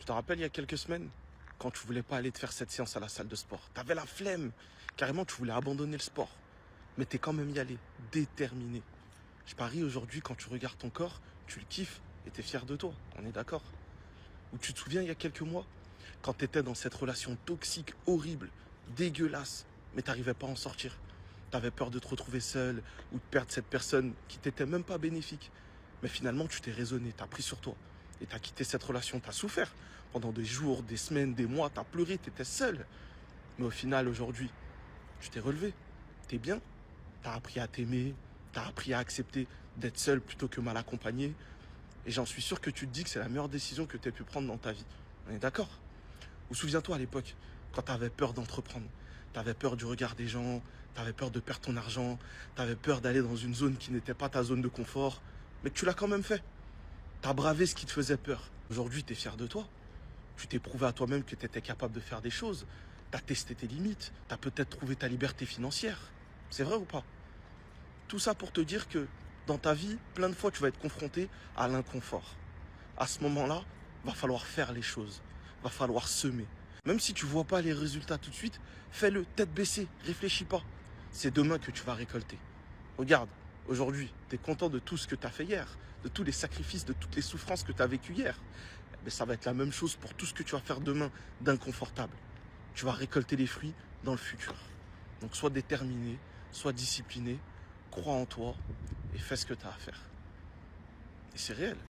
Je te rappelle, il y a quelques semaines, quand tu voulais pas aller te faire cette séance à la salle de sport. T'avais la flemme. Carrément, tu voulais abandonner le sport. Mais t'es quand même y allé, déterminé. Je parie aujourd'hui, quand tu regardes ton corps, tu le kiffes et t'es fier de toi. On est d'accord? Ou tu te souviens, il y a quelques mois, quand t'étais dans cette relation toxique, horrible, dégueulasse, mais t'arrivais pas à en sortir. T'avais peur de te retrouver seul ou de perdre cette personne qui t'était même pas bénéfique. Mais finalement, tu t'es raisonné, t'as pris sur toi. Et t'as quitté cette relation, t'as souffert. Pendant des jours, des semaines, des mois, t'as pleuré, t'étais seul. Mais au final, aujourd'hui, tu t'es relevé. T'es bien. T'as appris à t'aimer. T'as appris à accepter d'être seul plutôt que mal accompagné. Et j'en suis sûr que tu te dis que c'est la meilleure décision que tu aies pu prendre dans ta vie. On est d'accord? Ou souviens-toi à l'époque, quand tu avais peur d'entreprendre, tu avais peur du regard des gens, tu avais peur de perdre ton argent, tu avais peur d'aller dans une zone qui n'était pas ta zone de confort, mais que tu l'as quand même fait. Tu as bravé ce qui te faisait peur. Aujourd'hui, tu es fier de toi. Tu t'es prouvé à toi-même que tu étais capable de faire des choses. Tu as testé tes limites. Tu as peut-être trouvé ta liberté financière. C'est vrai ou pas? Tout ça pour te dire que dans ta vie, plein de fois, tu vas être confronté à l'inconfort. À ce moment-là, va falloir faire les choses. Va falloir semer. Même si tu vois pas les résultats tout de suite, fais-le tête baissée, réfléchis pas. C'est demain que tu vas récolter. Regarde, aujourd'hui, tu es content de tout ce que tu as fait hier, de tous les sacrifices, de toutes les souffrances que tu as vécues hier. Mais ça va être la même chose pour tout ce que tu vas faire demain d'inconfortable. Tu vas récolter les fruits dans le futur. Donc sois déterminé, sois discipliné, crois en toi et fais ce que tu as à faire. Et c'est réel.